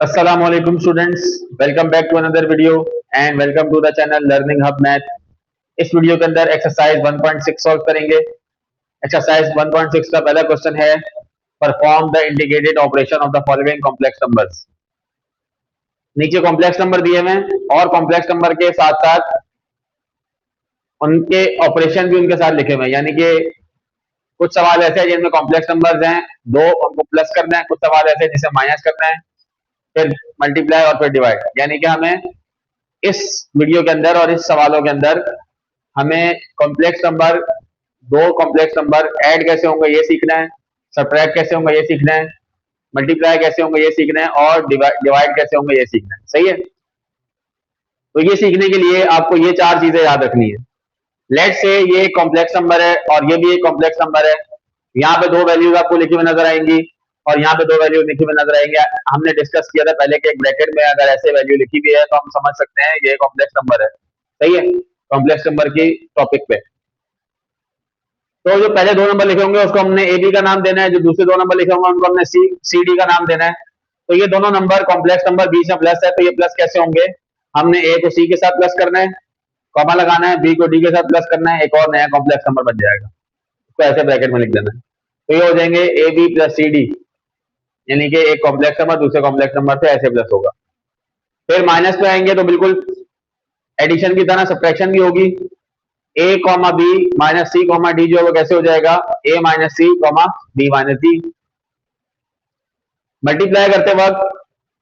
Assalamu alaikum students, welcome back to another video and welcome to the channel Learning Hub Math। इस video के अंदर exercise 1.6 solve करेंगे। Exercise 1.6 का पहला question है, perform the integrated operation of the following complex numbers. नीचे complex number दिए हुए हैं और कॉम्प्लेक्स नंबर के साथ साथ उनके ऑपरेशन भी उनके साथ लिखे हुए हैं, यानी कि कुछ सवाल ऐसे हैं जिनमें कॉम्प्लेक्स नंबर्स हैं दो, उनको प्लस करना है, कुछ सवाल ऐसे हैं जिसे माइनस करना है, फिर मल्टीप्लाई और फिर डिवाइड। यानी कि हमें इस वीडियो के अंदर और इस सवालों के अंदर हमें कॉम्प्लेक्स नंबर, दो कॉम्प्लेक्स नंबर ऐड कैसे होंगे ये सीखना है, सब्ट्रैक्ट कैसे होंगे ये सीखना है, मल्टीप्लाई कैसे होंगे ये सीखना है और डिवाइड कैसे होंगे ये सीखना है। सही है, तो ये सीखने के लिए आपको ये चार चीजें याद रखनी है। लेट से ये एक कॉम्प्लेक्स नंबर है और ये भी एक कॉम्प्लेक्स नंबर है। यहाँ पे दो वैल्यूज आपको लिखी हुई नजर आएंगी और यहाँ पे दो वैल्यू लिखी हुई नजर आएंगे। हमने डिस्कस किया था पहले कि एक ब्रैकेट में अगर ऐसे वैल्यू लिखी हुई है तो हम समझ सकते हैं ये कॉम्प्लेक्स नंबर है। सही है, कॉम्प्लेक्स नंबर की टॉपिक पे। तो जो पहले दो नंबर लिखे होंगे उसको हमने ए बी का नाम देना है, जो दूसरे दो नंबर लिखे होंगे उनको हमने सी डी का नाम देना है। तो ये दोनों नंबर कॉम्प्लेक्स नंबर, बीच में प्लस है, तो ये प्लस कैसे होंगे, हमने ए को सी के साथ प्लस करना है, कॉमा लगाना है, बी को डी के साथ प्लस करना है, एक और नया कॉम्प्लेक्स नंबर बन जाएगा, उसको ऐसे ब्रैकेट में लिख देना है। तो ये हो जाएंगे A B plus C D, यानी कि एक कॉम्प्लेक्स नंबर दूसरे कॉम्प्लेक्स नंबर से ऐसे प्लस होगा। फिर माइनस पे आएंगे तो बिल्कुल एडिशन की तरह सब्ट्रैक्शन भी होगी। A comma B minus C comma D जो कैसे हो जाएगा, A minus C comma B minus D. Multiply करते वक्त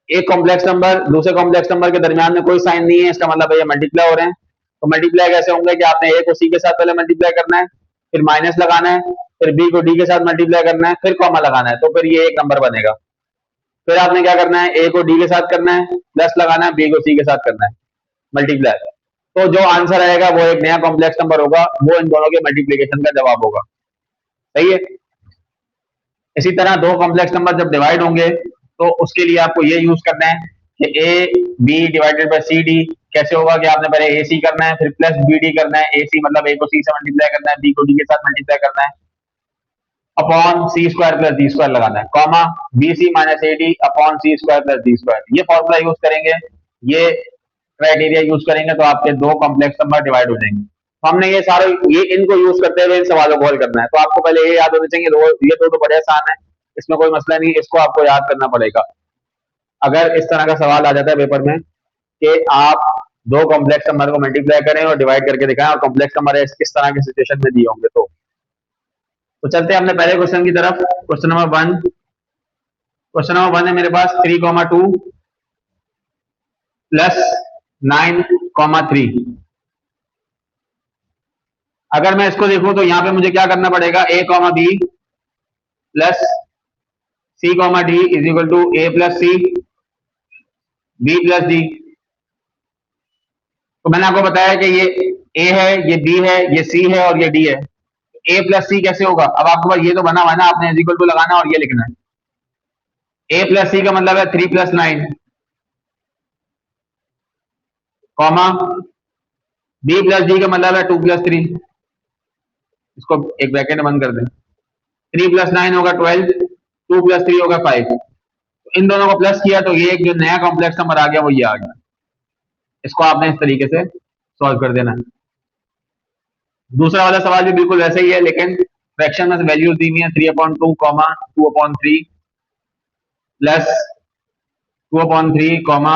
एक कॉम्प्लेक्स नंबर दूसरे कॉम्प्लेक्स नंबर के दरमियान में कोई साइन नहीं है, इसका मतलब है ये मल्टीप्लाई हो रहे हैं। तो मल्टीप्लाई कैसे होंगे कि आपने ए को सी के साथ पहले मल्टीप्लाई करना है, फिर माइनस लगाना है, फिर बी को डी के साथ मल्टीप्लाई करना है, फिर कॉमा लगाना है, तो फिर ये एक नंबर बनेगा। फिर आपने क्या करना है, ए को डी के साथ करना है, प्लस लगाना है, बी को सी के साथ करना है, मल्टीप्लाई। तो जो आंसर आएगा वो एक नया कॉम्प्लेक्स नंबर होगा, वो इन दोनों के मल्टीप्लीकेशन का जवाब होगा। सही है। इसी तरह दो कॉम्प्लेक्स नंबर जब डिवाइड होंगे तो उसके लिए आपको ये यूज करना है कि A B divided by C D कैसे होगा कि आपने पहले ए सी करना है, फिर प्लस बी डी करना है, ए सी मतलब ए को सी से मल्टीप्लाई करना है, बी को डी के साथ मल्टीप्लाई करना है, upon C square plus D square लगाना है, comma B C minus A D upon C square plus D square. ये फॉर्मूला यूज करेंगे, ये क्राइटेरिया यूज करेंगे तो आपके दो कॉम्प्लेक्स नंबर डिवाइड हो जाएंगे। तो हमने ये सारे ये इनको यूज करते हुए इन सवालों को हल करना है। तो आपको पहले ये याद होना चाहिए, ये तो बड़े आसान है, इसमें कोई मसला नहीं, इसको आपको याद करना पड़ेगा। अगर इस तरह का सवाल आ जाता है पेपर में कि आप दो कॉम्प्लेक्स नंबर को मल्टीप्लाई करें और डिवाइड करके दिखाएं और कॉम्प्लेक्स नंबर इस तरह के सिचुएशन में दिए होंगे तो चलते हैं अपने पहले क्वेश्चन की तरफ। क्वेश्चन नंबर वन है मेरे पास 3,2 प्लस 9,3। अगर मैं इसको देखूं तो यहाँ पे मुझे क्या करना पड़ेगा, A comma B plus C comma D is equal to A plus C B plus D. तो मैंने आपको बताया कि ये ए है, ये बी है, ये सी है और ये डी है। ए प्लस सी कैसे होगा, अब आपके पास ये तो बना हुआ है ना, आपने इज इक्वल टू लगाना और ये लिखना है। ए प्लस सी का मतलब है 3 plus 9, comma B plus D का मतलब है 2 प्लस 3, इसको एक ब्रैकेट में बंद कर दें। 3 प्लस 9 होगा 12, 2 प्लस 3 होगा 5। तो इन दोनों को प्लस किया तो ये एक जो नया कॉम्प्लेक्स नंबर आ गया वो ये आ गया। इसको आपने इस तरीके से सॉल्व कर देना है। दूसरा वाला सवाल भी बिल्कुल वैसे ही है, लेकिन फ्रैक्शन में वैल्यूज दी हुई है 3/2 कॉमा 2/3 प्लस 2/3 कॉमा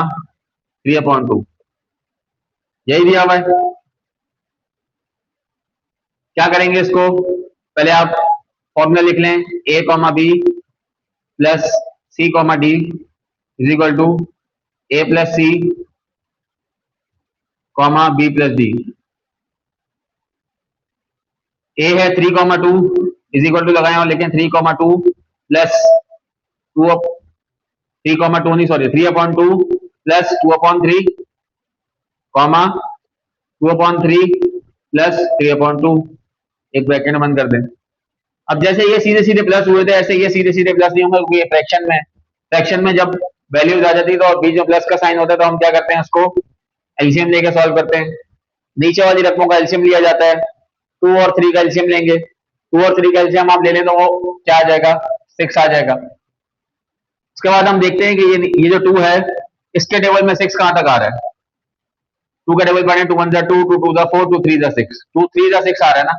3/2, यही दिया हुआ है। क्या करेंगे इसको, पहले आप फॉर्मूला लिख लें, A comma B plus C comma D is equal to A plus C comma B plus D. A है 3,2 इज इक्वल टू लगाए और लेकिन 3,2 प्लस 3,2 नहीं सॉरी 3/2 प्लस 2/3 कॉमा 2/3 प्लस 3/2, एक ब्रैकेट बंद कर दें। अब जैसे ये सीधे सीधे प्लस हुए थे ऐसे ये सीधे सीधे प्लस नहीं होंगे, क्योंकि ये फ्रैक्शन में जब वैल्यूज आ जाती है तो बीच में प्लस का साइन होता है तो हम क्या करते हैं, उसको एलसीएम लेके सॉल्व करते हैं। नीचे वाली रकमों का एलसीएम लिया जाता है, 2 और 3 का एलसीएम लेंगे, 2 और 3 का एलसीएम आप ले लें तो वो क्या आ जाएगा, 6 आ जाएगा। उसके बाद हम देखते हैं कि ये जो 2 है इसके टेबल में 6 कहां तक आ रहा है। 2 का टेबल पढ़े, 2 1 जा 2, 2 2 जा 4, 2 3 जा 6, 2 3 जा 6 आ रहा है ना,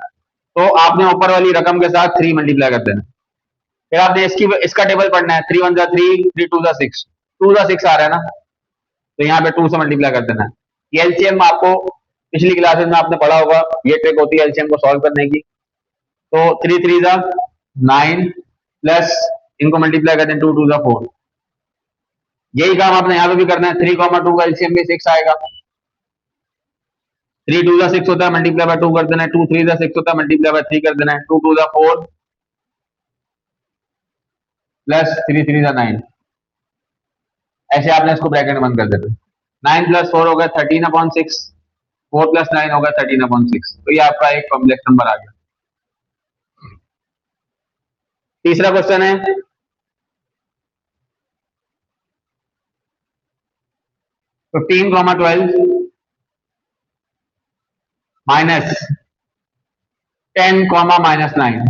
तो आपने ऊपर वाली रकम के साथ 3 मल्टीप्लाई कर देना। फिर आपने इसका टेबल पढ़ना है, 3 1 जा 3, 3 2 जा 6, 2 जा 6 आ रहा है ना, तो यहाँ पे 2 से मल्टीप्लाई कर देना है। ये एलसीएम आपको पिछली क्लासेस में आपने पढ़ा होगा, ये ट्रिक होती है एलसीएम को सॉल्व करने की। तो 3 3 जा 9 प्लस इनको मल्टीप्लाई कर दें 2 2 जा 4। यही काम आपने यहाँ पे भी करना है। 3 2 का एलसीएम भी 6 आएगा। 3 2 जा 6 होता है, मल्टीप्लाई बाय 2 कर देना है। 2 3 जा 6 होता है, मल्टीप्लाई बाय 3 कर देना है। 2 2 जा 4 प्लस 3 3 जा 9, ऐसे आपने इसको ब्रैकेट में बंद कर देना। 9 प्लस 4 हो गया 13/6, 4 प्लस 9 होगा 13/6। तो ये आपका एक कॉम्प्लेक्स नंबर आ गया। तीसरा क्वेश्चन है, 15, 12 माइनस 10, -9।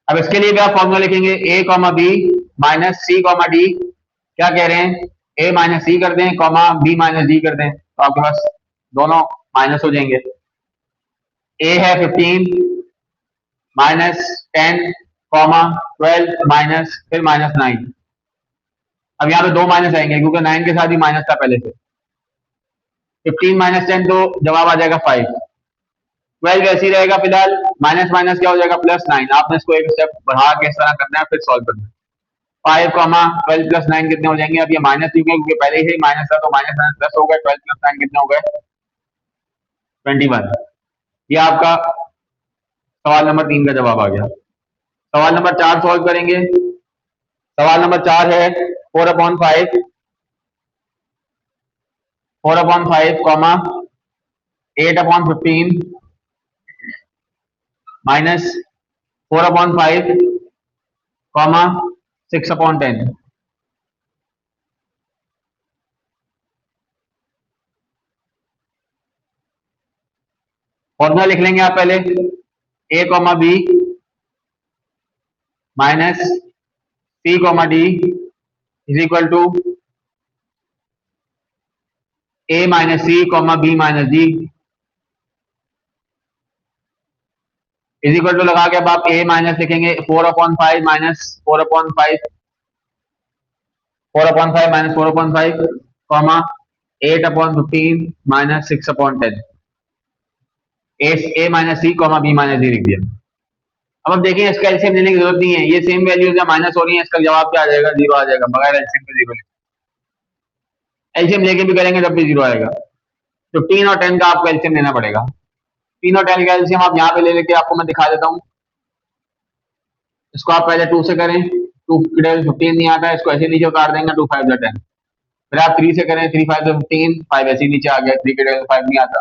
अब इसके लिए भी आप फॉर्मूला लिखेंगे, a, b minus c, d। क्या कह रहे हैं, a माइनस सी कर दें, b माइनस डी कर दें, तो आपके पास दोनों माइनस हो जाएंगे। a है 15 माइनस 10, 12 माइनस फिर -9। अब यहाँ पे 2 माइनस आएंगे क्योंकि 9 के साथ ही माइनस था पहले से। 15 माइनस 10 तो जवाब आ जाएगा 5। 12 वैसे ही रहेगा फिलहाल, माइनस माइनस क्या हो जाएगा +9। आपने इसको एक स्टेप बढ़ा के इस तरह करना है, फिर सॉल्व करना है। 5, 12 प्लस 9 कितने हो जाएंगे। अब ये माइनस क्योंकि पहले ही माइनस था तो माइनस माइनस प्लस हो गए। 12 प्लस 9 कितने हो गए 21। ये आपका सवाल नंबर 3 का जवाब आ गया। सवाल नंबर 4 सॉल्व करेंगे। सवाल नंबर 4 है 4/5, 8/15 माइनस 4/5, 6/10। फॉर्मूला लिख लेंगे आप पहले, a, b minus c, d is equal to a minus C, b minus D is equal to लगा के अब आप a माइनस लिखेंगे 4/5 minus 4/5, 4/5 minus 4/5, 8/15 minus 6/10। a minus C, b minus D लिख दिया। अब देखिए इसका एलसीएम लेने की जरूरत नहीं है, ये सेम वैल्यूज माइनस हो रही है, इसका जवाब क्या आ जाएगा 0 आ जाएगा, बगैर एलसीएम के 0। एलसीएम लेके भी करेंगे तब भी 0 आएगा। 15 और 10 का आपको एलसीएम लेना पड़ेगा। 3 और 10 का एलसीएम आप यहाँ पे ले लेके आपको मैं दिखा देता हूँ। इसको आप पहले 2 से करें, 2 15 नहीं आता है, इसको ऐसे नीचे उतार देंगे, 2 5 10। फिर आप 3 से करें, 3 5 15, 5 ऐसे नीचे आ गया, 3 के 5 नहीं आता।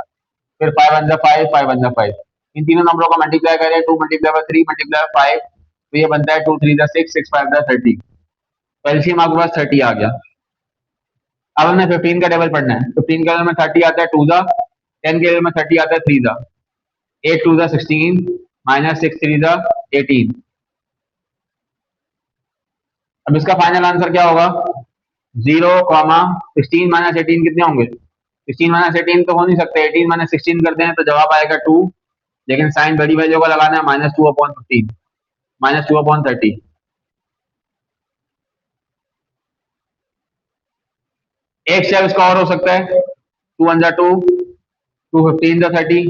फिर 5 1 5, 5 1 5। इन तीनों नंबरों का मल्टीप्लाई करें, 2 मल्टीप्लाई बाय 3 मल्टीप्लाई 5, तो ये बनता है 2 3 6, 6 5 30। तो एलसीएम आपके पास 30 आ गया। अब हमने 15 का टेबल पढ़ना है। 15 के टेबल में 30 आता है 2 जा, 10 के टेबल में 30 आता है 3 जा, 8 2 जा 16 माइनस 6 3 जा 18। अब इसका फाइनल आंसर क्या होगा 0, 16 माइनस 18 कितने होंगे। 16 माइनस 18 तो हो नहीं सकते, 18 माइनस 16 करते हैं तो जवाब आएगा 2, लेकिन साइन बड़ी वैल्यू का लगाना है, -2/15 -2/30। एक स्टेप इसका और हो सकता है, 2 1 जा 2, 2 15 जा 30,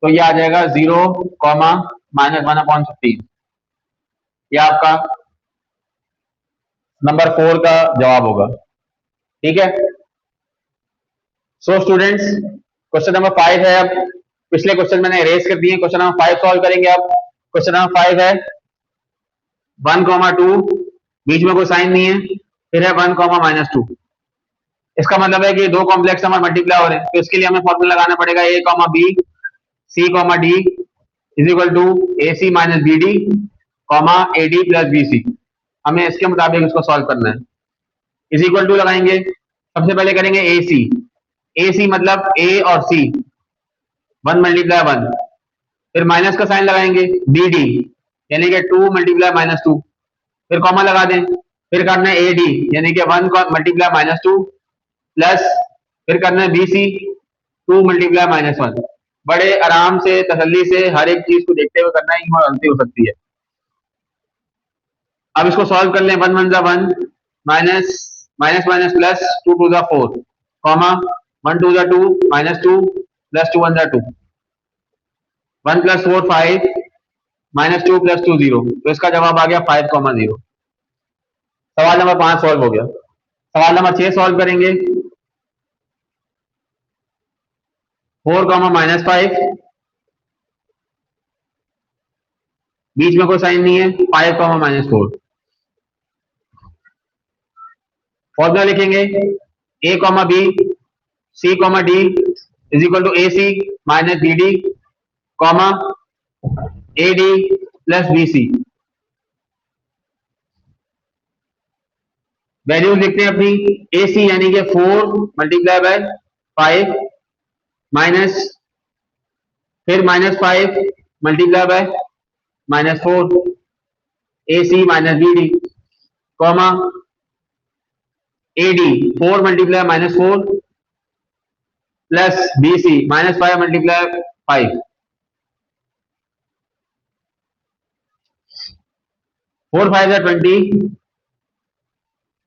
तो ये आ जाएगा 0, -1/15। ये आपका नंबर 4 का जवाब होगा। ठीक है। सो स्टूडेंट्स, क्वेश्चन नंबर 5 है। अब पिछले क्वेश्चन मैंने इरेज कर दिए, क्वेश्चन नंबर 5 सॉल्व करेंगे। अब क्वेश्चन नंबर 5 है 1, 2, बीच में कोई साइन नहीं है, फिर है 1, -2। इसका मतलब है कि दो कॉम्प्लेक्स नंबर मल्टीप्लाई हो रहे हैं, तो इसके लिए हमें फॉर्मूला लगाना पड़ेगा a, b c, d is equal to ac minus bd, ad plus bc। हमें इसके मुताबिक इसको सॉल्व करना है। इज इक्वल टू लगाएंगे, सबसे पहले करेंगे ac मतलब a और c, 1 मल्टीप्लाई 1, फिर माइनस का साइन लगाएंगे bd यानी कि 2 मल्टीप्लाई -2, फिर कॉमा लगा दें, फिर करना है ए डी यानी कि 1 मल्टीप्लाई -2 प्लस फिर करना है बी सी 2 मल्टीप्लाई -1। बड़े आराम से तसल्ली से हर एक चीज को देखते हुए करना है, इनमें गलती हो सकती है। अब इसको सॉल्व कर लें। 1 1 जा 1 माइनस माइनस माइनस प्लस 2 2 जा 4 कॉमा 1 2 जा 2 -2 प्लस 2 1 जा 2 1 प्लस 4 5 -2 प्लस 2 0। तो इसका जवाब आ गया 5,0। सवाल नंबर 5 सॉल्व हो गया। सवाल नंबर 6 सॉल्व करेंगे। 4 -5 बीच में कोई साइन नहीं है। 5 -4 फॉर्मूला लिखेंगे a b c d is equal to A C minus B D comma A D plus B C. Values लिखते हैं अपनी। ए सी यानी कि 4 मल्टीप्लाई बाय 5 माइनस फिर -5 multiply by -4 A C minus B D comma A D 4 multiply -4 plus B C -5 multiply 5 4 5 20।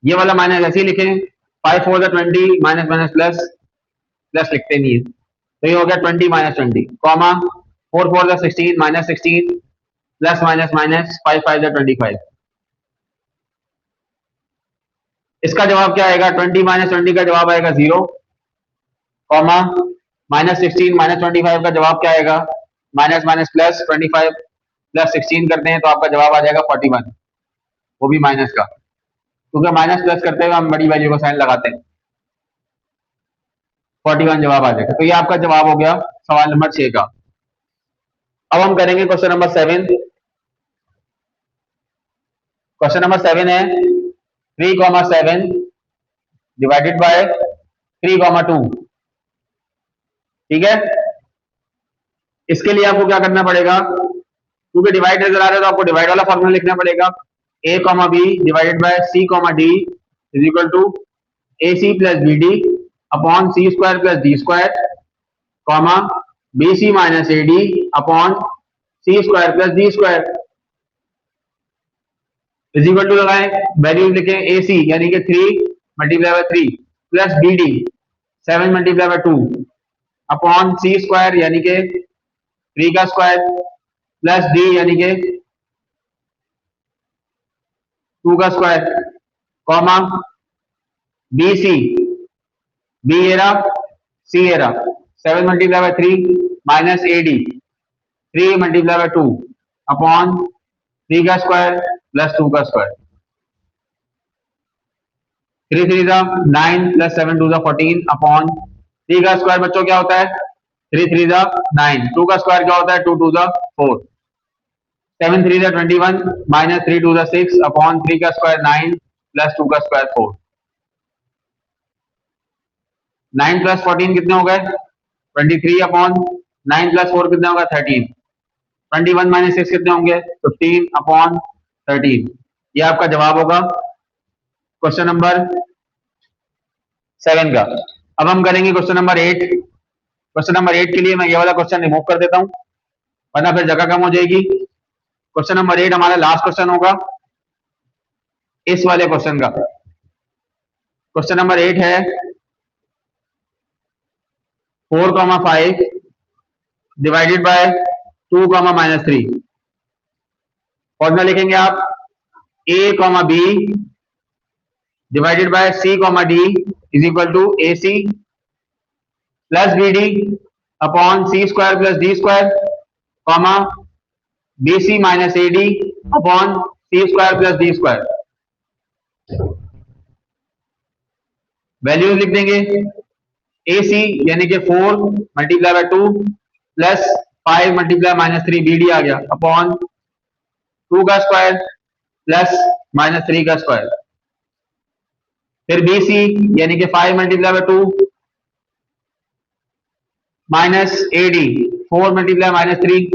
ये वाला minus ऐसे ही लिखें। 5 4 20 माइनस माइनस प्लस प्लस लिखते नहीं है, तो ये हो गया 20 -20 कॉमा 4 4 16 -16 प्लस माइनस माइनस 5 5 25। इसका जवाब क्या आएगा? 20 -20 का जवाब आएगा 0 कॉमा -16 -25 का जवाब क्या आएगा? माइनस माइनस प्लस 25 प्लस 16 करते हैं तो आपका जवाब आ जाएगा 41, वो भी माइनस का, क्योंकि माइनस प्लस करते हुए हम बड़ी वैल्यू को साइन लगाते हैं। 41 जवाब आ जाएगा। तो ये आपका जवाब हो गया सवाल नंबर 6 का। अब हम करेंगे क्वेश्चन नंबर 7। क्वेश्चन नंबर 7 है 3,7 डिवाइडेड बाय 3,2। ठीक है, इसके लिए आपको क्या करना पड़ेगा? क्योंकि डिवाइड नजर आ रहा है तो आपको डिवाइड वाला फॉर्मूला लिखना पड़ेगा। a b divided by c d is equal to A C plus B D upon C square plus D square comma B C minus A D upon C square plus D square is equal to लगाएं, values लिखें। A C यानी कि 3 multiply by 3 plus B D 7 multiply by 2 upon C square यानी कि 3 का square plus D यानी कि 2 का square comma B C B एरा सी एरा 7 multiply by 3 minus A D 3 multiply by 2 upon 3 का स्क्वायर प्लस 2 का स्क्वायर 3 3 9 प्लस 7 2 14 अपॉन 3 का स्क्वायर बच्चों क्या होता है? 3 3 9 2 का स्क्वायर क्या होता है? 2 2 4 7 3 21 माइनस 3 2 6 अपॉन 3 का स्क्वायर 9 प्लस 2 का स्क्वायर 4 9 प्लस 14 कितने हो गए? 23 अपॉन 9 प्लस 4 कितने होगा? 13 21 माइनस 6 कितने होंगे? 15 अपॉन 13। ये आपका जवाब होगा क्वेश्चन नंबर 7 का। अब हम करेंगे क्वेश्चन नंबर 8। क्वेश्चन नंबर 8 के लिए मैं ये वाला क्वेश्चन रिमूव कर देता हूं वरना फिर जगह कम हो जाएगी। क्वेश्चन नंबर 8 हमारा लास्ट क्वेश्चन होगा इस वाले क्वेश्चन का। क्वेश्चन नंबर 8 है 4,5 डिवाइडेड बाय 2, -3। फॉर्मूला लिखेंगे आप a, b divided by c, d is equal to A C plus B D upon C square plus D square comma B C minus A D upon C square plus D square. Values लिख देंगे। A C यानी कि 4 multiply by 2 plus 5 multiply -3 B D आ गया upon 2 का square plus -3 का square. फिर B C यानी कि 5 multiply by 2 minus A D 4 multiply -3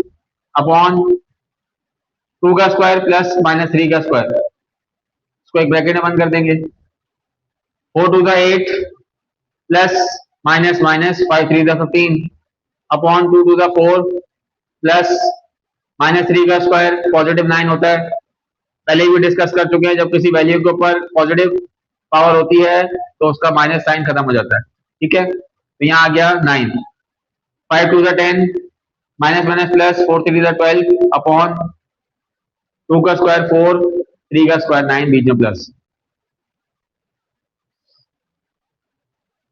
upon 2 का स्क्वायर प्लस -3 का स्क्वायर इसको एक ब्रैकेट में बंद कर देंगे। 4 to the 8 plus minus minus 5 3 the 15 upon 2 to the 4 plus minus 3 का स्क्वायर पॉजिटिव 9 होता है। पहले भी डिस्कस कर चुके हैं, जब किसी वैल्यू के ऊपर पॉजिटिव पावर होती है तो उसका माइनस साइन खत्म हो जाता है। ठीक है, तो यहाँ आ गया 9। 5 to the 10 minus minus plus 4 3 the 12 upon 2 का स्क्वायर 4 3 का स्क्वायर 9 बीच में प्लस।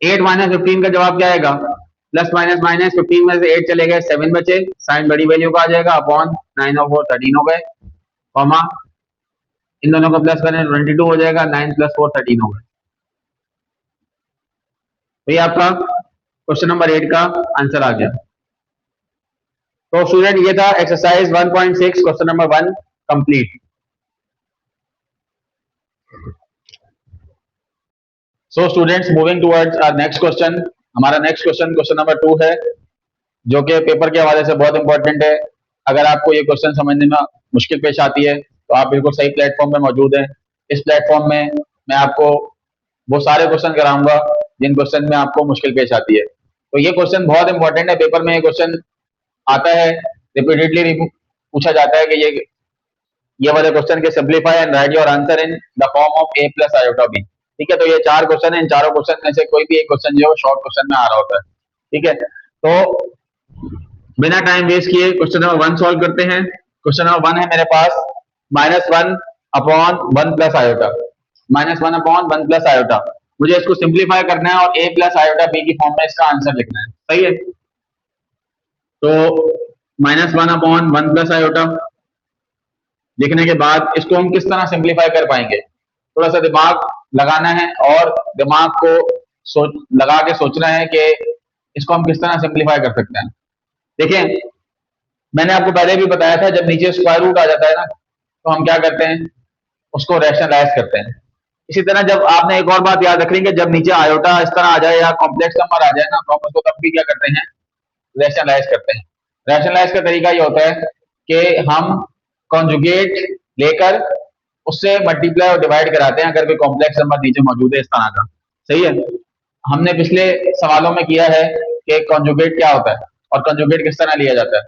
8 माइनस 15 का जवाब क्या आएगा? प्लस माइनस माइनस 15 में से 8 चले गए 7 बचे, साइन बड़ी वैल्यू का आ जाएगा अपॉन 9 और 4 13 हो गए, कॉमा इन दोनों को प्लस करें 22 हो जाएगा, 9 प्लस 4 13 हो गए। तो ये आपका क्वेश्चन नंबर 8 का आंसर आ गया। तो स्टूडेंट ये था exercise 1.6 question number 1 complete. So students moving towards our next question. हमारा नेक्स्ट क्वेश्चन क्वेश्चन नंबर 2 है, जो कि पेपर के हवाले से बहुत इंपॉर्टेंट है। अगर आपको ये क्वेश्चन समझने में मुश्किल पेश आती है तो आप बिल्कुल सही प्लेटफॉर्म पे मौजूद हैं। इस प्लेटफॉर्म में मैं आपको वो सारे क्वेश्चन कराऊंगा जिन क्वेश्चन में आपको मुश्किल पेश आती है। तो ये क्वेश्चन बहुत इंपॉर्टेंट है, पेपर में ये क्वेश्चन आता है, रिपीटेडली पूछा जाता है कि ये वाले क्वेश्चन के simplify and right your answer in the form of a plus iota b। ठीक है, तो ये 4 क्वेश्चन है, इन चारों क्वेश्चन में से कोई भी एक क्वेश्चन जो है शॉर्ट क्वेश्चन में आ रहा होता है। ठीक है, तो बिना टाइम वेस्ट किए क्वेश्चन नंबर 1 सॉल्व करते हैं। क्वेश्चन नंबर 1 है मेरे पास -1 upon 1 plus iota, -1 upon 1 plus iota. मुझे इसको सिंप्लीफाई करना है और a प्लस आयोटा b की फॉर्म में इसका आंसर लिखना है। सही है, तो -1 अपॉन 1 प्लस आयोटा लिखने के बाद इसको हम किस तरह सिंप्लीफाई कर पाएंगे? थोड़ा सा दिमाग लगाना है और दिमाग को लगा के सोचना है कि इसको हम किस तरह सिंप्लीफाई कर सकते हैं। देखिए, मैंने आपको पहले भी बताया था, जब नीचे स्क्वायर रूट आ जाता है ना तो हम क्या करते हैं, उसको रैशनलाइज करते हैं। इसी तरह जब आपने एक और बात याद रखेंगे कि जब नीचे आयोटा इस तरह आ जाए या कॉम्प्लेक्स नंबर आ जाए ना तो हम उसको तब भी क्या करते हैं, रैशनलाइज करते हैं। रैशनलाइज का तरीका ये होता है कि हम कॉन्जुगेट लेकर उससे मल्टीप्लाई और डिवाइड कराते हैं अगर कोई कॉम्प्लेक्स नंबर नीचे मौजूद है इस तरह का। सही है, हमने पिछले सवालों में किया है कि कॉन्जुगेट क्या होता है और कॉन्जुगेट किस तरह लिया जाता है।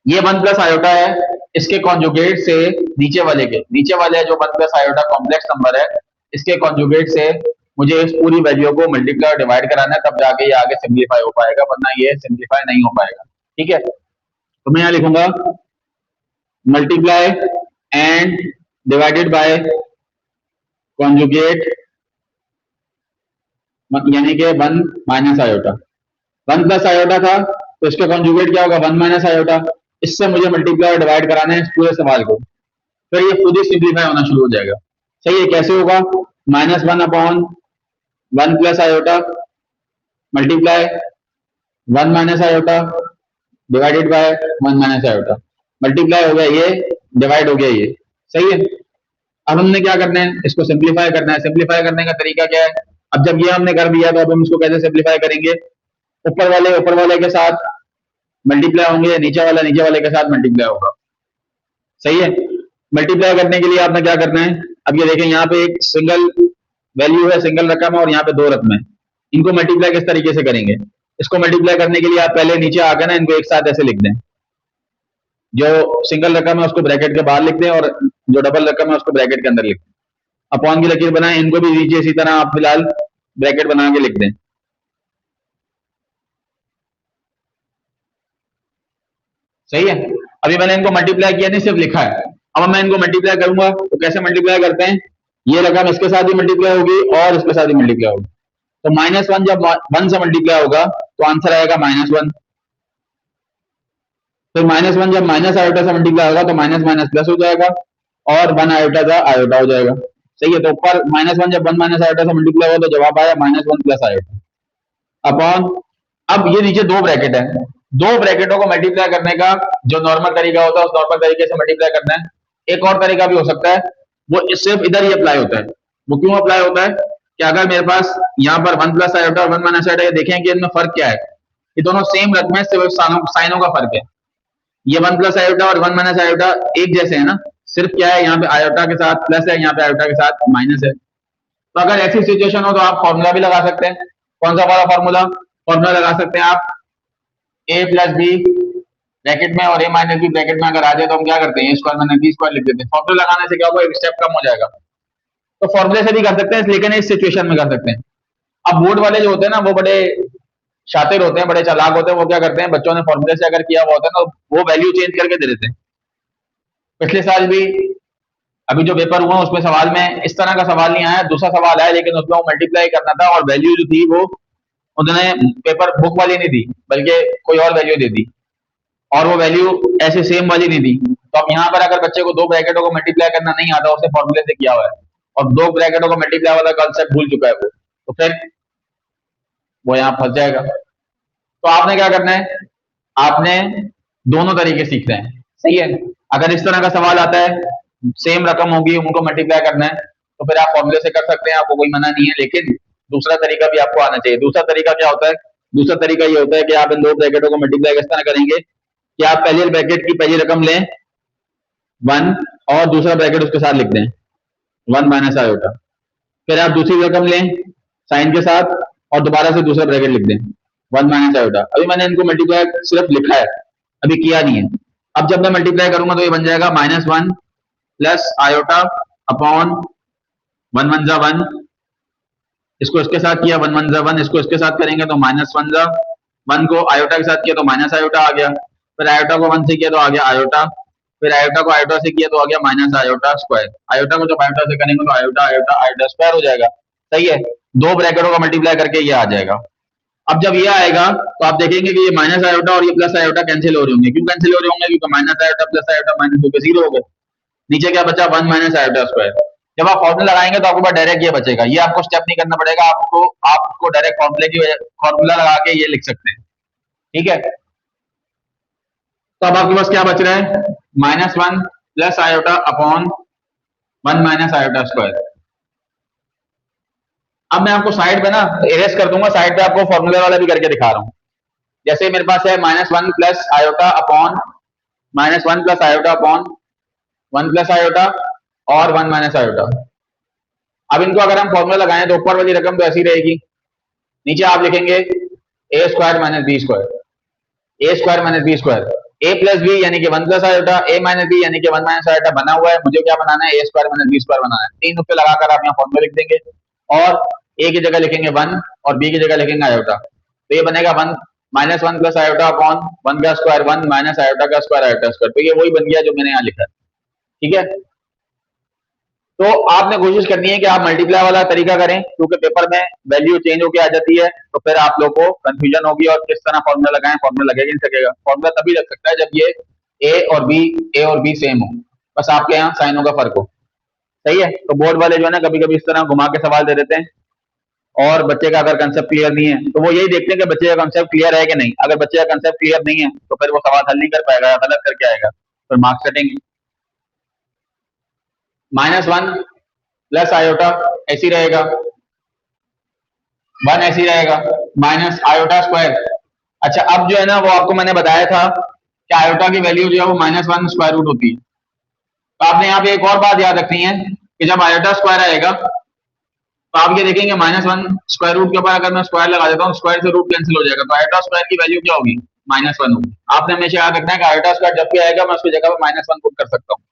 ये 1 प्लस आयोटा है, इसके कॉन्जुगेट से नीचे वाले जो 1 प्लस आयोटा कॉम्प्लेक्स नंबर है, इसके कॉन्जुगेट से मुझे इस पूरी वैल्यू को मल्टीप्लाई और डिवाइड कराना है, तब जाके ये आगे सिंप्लीफाई हो पाएगा, वरना ये सिंप्लीफाई नहीं हो पाएगा। ठीक है, तो मैं यहाँ लिखूंगा multiply and divided by conjugate, यानी कि 1 माइनस आयोटा। 1 प्लस आयोटा था तो इसका कॉन्जुगेट क्या होगा, 1 माइनस आयोटा। इससे मुझे मल्टीप्लाई और डिवाइड कराना है इस पूरे सवाल को, फिर ये खुद ही सिंप्लीफाई होना शुरू हो जाएगा। सही है, कैसे होगा? -1 upon 1 plus iota multiply 1 minus iota divided by 1 minus iota. Multiply हो गया ये, डिवाइड हो गया ये। सही है, अब हमने क्या करना है, इसको सिंप्लीफाई करना है। सिंप्लीफाई करने का तरीका क्या है? अब जब ये हमने कर दिया तो अब हम इसको कैसे सिंप्लीफाई करेंगे? ऊपर वाले के साथ मल्टीप्लाई होंगे, नीचे वाले के साथ मल्टीप्लाई होगा। सही है, मल्टीप्लाई करने के लिए आपने क्या करना है, अब ये देखें यहाँ पे एक सिंगल वैल्यू है, सिंगल रकम है और यहाँ पे 2 रकम है। इनको मल्टीप्लाई किस तरीके से करेंगे? इसको मल्टीप्लाई करने के लिए आप पहले नीचे आकर ना इनको एक साथ ऐसे लिख दें। जो सिंगल रकम है उसको ब्रैकेट के बाहर लिख दें और जो डबल रकम है उसको ब्रैकेट के अंदर लिख दें। अपॉन की लकीर बनाएं, इनको भी नीचे इसी तरह आप फिलहाल ब्रैकेट बना के लिख दें। सही है, अभी मैंने इनको मल्टीप्लाई किया नहीं, सिर्फ लिखा है। अब मैं इनको मल्टीप्लाई करूंगा तो कैसे मल्टीप्लाई करते हैं? ये रकम इसके साथ ही मल्टीप्लाई होगी और इसके साथ ही मल्टीप्लाई होगी। तो -1 जब 1 से मल्टीप्लाई होगा तो आंसर आएगा -1। फिर -1 जब माइनस आयोटा से मल्टीप्लाई होगा तो माइनस माइनस प्लस हो जाएगा और 1 आयोटा का आयोटा हो जाएगा। सही है, तो ऊपर -1 जब 1 माइनस आयोटा से मल्टीप्लाई होगा तो जवाब आया -1 प्लस आयोटा अपॉन, अब ये नीचे 2 ब्रैकेट है, 2 ब्रैकेटों को मल्टीप्लाई करने का जो नॉर्मल तरीका होता है उस नॉर्मल तरीके से मल्टीप्लाई करना है। एक और तरीका भी हो सकता है, वो सिर्फ इधर ही अप्लाई होता है। वो क्यों अप्लाई होता है कि अगर मेरे पास यहाँ पर 1 प्लस आयोटा और 1 माइनस आयोटा, ये देखें कि इनमें फर्क क्या है, ये दोनों सेम रकम है, सिर्फ साइनों का फर्क है। ये 1 प्लस आयोटा और 1 माइनस आयोटा एक जैसे है ना, सिर्फ क्या है, यहाँ पे आयोटा के साथ प्लस है, यहाँ पे आयोटा के साथ माइनस है। तो अगर ऐसी सिचुएशन हो तो आप फॉर्मूला भी लगा सकते हैं। कौन सा वाला फॉर्मूला? फॉर्मूला लगा सकते हैं आप ए प्लस बी ब्रैकेट में और ए माइनस बी ब्रैकेट में अगर आ जाए तो हम क्या करते हैं, ए स्क्वायर माइनस बी स्क्वायर लिख देते हैं। फॉर्मूला लगाने से क्या होगा, एक स्टेप कम हो जाएगा। तो फॉर्मूले से भी कर सकते हैं, लेकिन इस सिचुएशन में कर सकते हैं। अब बोर्ड वाले जो होते हैं ना, वो बड़े शातिर होते हैं, बड़े चालाक होते हैं। वो क्या करते हैं, बच्चों ने फॉर्मूले से अगर किया हुआ होता है ना, वो वैल्यू चेंज करके दे देते हैं। पिछले साल भी अभी जो पेपर हुआ उसमें सवाल में इस तरह का सवाल नहीं आया, दूसरा सवाल आया, लेकिन उसमें वो मल्टीप्लाई करना था और वैल्यू जो थी वो उन्होंने पेपर बुक वाली नहीं दी, बल्कि कोई और वैल्यू दे दी, और वो वैल्यू ऐसे सेम वाली नहीं दी। तो अब यहाँ पर अगर बच्चे को दो ब्रैकेटों को मल्टीप्लाई करना नहीं आता, उसने फॉर्मूले से किया हुआ है और दो ब्रैकेटों को मल्टीप्लाई वाला कंसेप्ट भूल चुका है वो, तो फिर वो यहाँ फंस जाएगा। तो आपने क्या करना है, आपने दोनों तरीके सीखते हैं, सही है। अगर इस तरह का सवाल आता है, सेम रकम होगी, उनको मल्टीप्लाई करना है, तो फिर आप फॉर्मूले से कर सकते हैं, आपको कोई मना नहीं है। लेकिन दूसरा तरीका भी आपको आना चाहिए। दूसरा तरीका क्या होता है? दूसरा तरीका ये होता है कि आप इन दो ब्रैकेटों को मल्टीप्लाई किस तरह करेंगे कि आप पहले ब्रैकेट की पहली रकम लें 1 और दूसरा ब्रैकेट उसके साथ लिख दें 1 माइनस आयोटा। फिर आप दूसरी रकम लें साइन के साथ और दोबारा से दूसरा ब्रैकेट लिख दें 1 माइनस आयोटा। अभी मैंने इनको मल्टीप्लाई सिर्फ लिखा है, अभी किया नहीं है। अब जब मैं मल्टीप्लाई करूंगा तो ये बन जाएगा -1 प्लस आयोटा अपॉन 1 1 जा 1, इसको इसके साथ किया 1 1 जा 1, इसको इसके साथ करेंगे तो -1 जा 1, को आयोटा के साथ किया तो माइनस आयोटा आ गया, फिर आयोटा को 1 से किया तो आ गया आयोटा, फिर आयोटा को आयोटा से किया तो आ गया माइनस आयोटा स्क्वायर। आयोटा को जब आयोटा से करेंगे तो आयोटा आयोटा आयोटा स्क्वायर हो जाएगा, सही है। दो ब्रैकेटों का मल्टीप्लाई करके ये आ जाएगा। अब जब ये आएगा तो आप देखेंगे कि ये माइनस आयोटा और ये प्लस आयोटा कैंसिल हो रहे होंगे। क्यों कैंसिल हो रहे होंगे? क्योंकि minus iota plus iota minus होकर 0 हो गए। नीचे क्या बचा? 1 माइनस आयोटा स्क्वायर। जब आप फॉर्मूला लगाएंगे तो आपके पास डायरेक्ट ये बचेगा, ये आपको स्टेप नहीं करना पड़ेगा, आपको डायरेक्ट फॉर्मूला लगा के ये लिख सकते हैं, ठीक है। तो अब आपके पास क्या बच रहा है? -1 plus iota upon 1 minus iota square. अब मैं आपको साइड पे ना इरेज कर दूंगा, साइड पे आपको फॉर्मूला वाला भी करके दिखा रहा हूं। जैसे मेरे पास है -1 plus iota upon -1 plus iota upon 1 plus iota और 1 माइनस आयोटा। अब इनको अगर हम फॉर्मूला लगाएं तो ऊपर वाली रकम तो ऐसी रहेगी, नीचे आप लिखेंगे ए स्क्वायर माइनस बी स्क्वायर, ए स्क्वायर माइनस बी स्क्वायर, ए प्लस बी यानी कि 1 प्लस आयोटा, ए माइनस बी यानी कि 1 माइनस आयोटा बना हुआ है। मुझे क्या बनाना है? A square minus B square बनाना है। तीन नुक्ते लगाकर आप यहाँ फॉर्मूला लिख देंगे और ए की जगह लिखेंगे 1 और बी की जगह लिखेंगे आयोटा। तो ये बनेगा 1 -1 प्लस आयोटा अपॉन 1 का स्क्वायर 1 माइनस आयोटा का स्क्वायर आयोटा स्क्वायर। तो ये वही बन गया जो मैंने यहाँ लिखा है, ठीक है। तो आपने कोशिश करनी है कि आप मल्टीप्लाई वाला तरीका करें, क्योंकि पेपर में वैल्यू चेंज होकर आ जाती है, तो फिर आप लोग को कंफ्यूजन होगी और किस तरह फॉर्मूला लगाएं, फॉर्मूला लगेगा नहीं सकेगा। फॉर्मूला तभी लग सकता है जब ये ए और बी सेम हो, बस आपके यहाँ साइनों का फर्क हो, सही है। तो बोर्ड वाले जो है ना कभी कभी इस तरह घुमा के सवाल दे देते हैं, और बच्चे का अगर कंसेप्ट क्लियर नहीं है तो वो यही देखते हैं कि बच्चे का कंसेप्ट क्लियर है कि नहीं। अगर बच्चे का कंसेप्ट क्लियर नहीं है तो फिर वो सवाल हल नहीं कर पाएगा, गलत करके आएगा, फिर मार्क्स कटेंगे। -1 प्लस आयोटा ऐसी रहेगा, 1 ऐसी रहेगा, माइनस आयोटा स्क्वायर। अच्छा, अब जो है ना वो आपको मैंने बताया था कि आयोटा की वैल्यू जो है वो -1 स्क्वायर रूट होती है। तो आपने यहाँ पे एक और बात याद रखनी है कि जब आयोटा स्क्वायर आएगा तो आप ये देखेंगे -1 स्क्वायर रूट के ऊपर अगर मैं स्क्वायर लगा देता हूँ, स्क्वायर से रूट कैंसिल हो जाएगा, तो आयोटा स्क्वायर की वैल्यू क्या होगी? -1 होगी। आपने हमेशा याद रखना है कि आयोटा स्क्वायर जब भी आएगा मैं उसकी जगह पर -1 पुट कर सकता हूँ।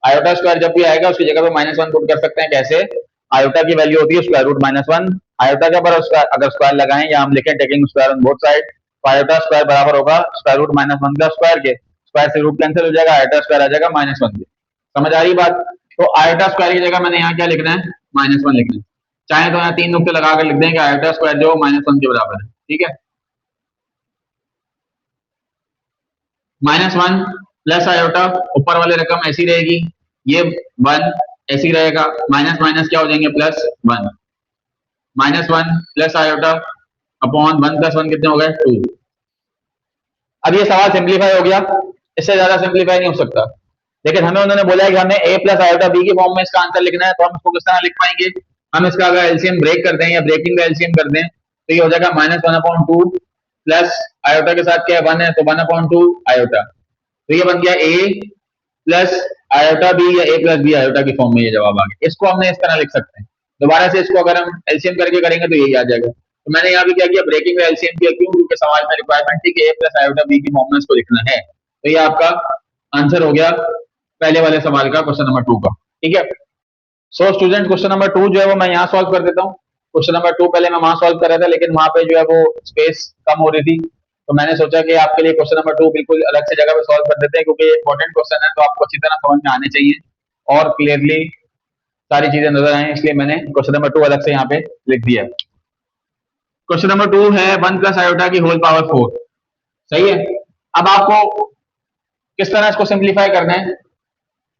आयोटा स्क्वायर जब भी आएगा उसकी जगह पे -1 पुट कर सकते हैं। कैसे? आयोटा की वैल्यू होती है स्क्वायर रूट -1, आयोटा के ऊपर अगर स्क्वायर लगाएं या हम लिखें taking square on both side, तो आयोटा स्क्वायर बराबर होगा स्क्वायर रूट -1 का स्क्वायर के, स्क्वायर से रूट कैंसिल हो जाएगा, आयोटा स्क्वायर आ जाएगा -1 के। समझ आ रही बात? तो आयोटा स्क्वायर की जगह मैंने यहाँ क्या लिखना है? -1 लिखना है। चाहे तो यहाँ तीन नुक्ते लगाकर लिख दें कि आयोटा स्क्वायर जो -1 के बराबर है, ठीक है। -1 प्लस आयोटा, ऊपर वाली रकम ऐसी रहेगी, ये 1 ऐसी रहेगा, माइनस माइनस क्या हो जाएंगे? +1, -1 प्लस आयोटा अपॉन 1 + 1 कितने हो गए? 2। अब ये सवाल सिंप्लीफाई हो गया, इससे ज्यादा सिंप्लीफाई नहीं हो सकता। लेकिन हमें उन्होंने बोला है कि हमें a प्लस आयोटा b की फॉर्म में इसका आंसर लिखना है, तो हम इसको किस तरह लिख पाएंगे? हम इसका अगर एलसीएम ब्रेक कर दें या ब्रेकिंग का एलसीएम कर दें तो ये हो जाएगा -1/2 प्लस आयोटा के साथ क्या है? 1 है, तो 1/2 आयोटा। तो ये बन गया a प्लस आयोटा बी या ए प्लस बी आयोटा की फॉर्म में ये जवाब आ गया। इसको हमने इस तरह लिख सकते हैं। दोबारा से इसको अगर हम एलसीएम करके करेंगे तो यही आ जाएगा। तो मैंने यहाँ भी क्या किया, ब्रेकिंग में एलसीएम किया। क्यों? क्योंकि सवाल में रिक्वायरमेंट थी कि ए प्लस आयोटा बी की फॉर्म में इसको लिखना है। तो ये आपका आंसर हो गया पहले वाले सवाल का, क्वेश्चन नंबर 2 का। ठीक है। सो स्टूडेंट, क्वेश्चन नंबर 2 जो है वो मैं यहाँ सॉल्व कर देता हूँ। क्वेश्चन नंबर 2 पहले मैं वहां सॉल्व कर रहा था, लेकिन वहां पे जो है वो स्पेस कम हो रही थी, तो मैंने सोचा कि आपके लिए क्वेश्चन नंबर 2 बिल्कुल अलग से जगह पे सॉल्व कर देते हैं, क्योंकि ये इंपॉर्टेंट क्वेश्चन है, तो आपको अच्छी तरह समझ में आने चाहिए और क्लियरली सारी चीजें नजर आए, इसलिए मैंने क्वेश्चन नंबर 2 अलग से यहाँ पे लिख दिया। क्वेश्चन नंबर 2 है 1 प्लस आयोटा की होल पावर 4। सही है। अब आपको किस तरह इसको सिंप्लीफाई करना है,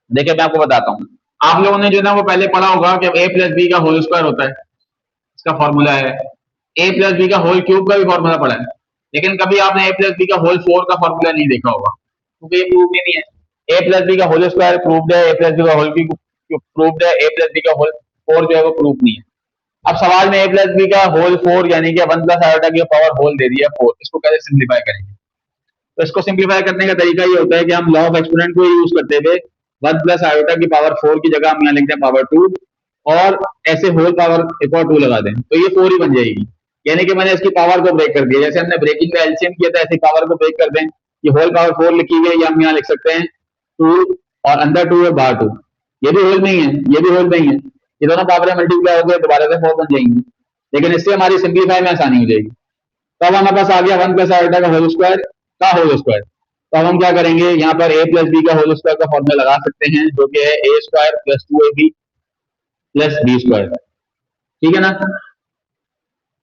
देखिए मैं आपको बताता हूँ। आप लोगों ने जो ना वो पहले पढ़ा होगा कि ए प्लस बी का होल स्क्वायर होता है, इसका फॉर्मूला है। ए प्लस बी का होल क्यूब का भी फॉर्मूला पढ़ा है, लेकिन कभी आपने ए प्लस बी का होल 4 का फॉर्मूला नहीं देखा होगा, क्योंकि ये प्रूव ही नहीं है। ए प्लस बी का होल स्क्वायर प्रूव्ड है, ए प्लस बी का होल क्यूब प्रूव्ड है, ए प्लस बी का होल 4 जो है वो प्रूव नहीं है। अब सवाल में ए प्लस बी का होल 4 यानी कि 1 प्लस आयोटा की पावर होल दे दिया 4, इसको कैसे सिंप्लीफाई करेंगे? तो इसको सिंप्लीफाई करने का तरीका ये होता है कि हम लॉ ऑफ एक्सपोनेंट को यूज करते हुए 1 प्लस आयोटा की पावर 4 की जगह हम यहाँ लिखते हैं पावर 2, और ऐसे होल पावर एक और 2 लगा दें तो ये 4 ही बन जाएगी। यानी कि मैंने इसकी पावर को ब्रेक कर दिया, जैसे हमने ब्रेकिंग में एलसीएम किया था, ऐसे पावर को ब्रेक कर दें। ये होल पावर 4 लिखी हुई है, ये हम यहाँ लिख सकते हैं 2, और अंदर 2 और बाहर 2। ये भी होल नहीं है, ये भी होल नहीं है, ये दोनों पावरें मल्टीप्लाई हो गए, दोबारा से 4 बन जाएंगी, लेकिन इससे हमारी सिंप्लीफाई में आसानी हो जाएगी। तो अब हमारे पास आ गया 1 प्लस आयोटा का होल स्क्वायर का होल स्क्वायर। तो अब हम क्या करेंगे, यहाँ पर a प्लस बी का होल स्क्वायर का फॉर्मूला लगा सकते हैं, जो कि है A square plus 2ab plus B square. ठीक है ना।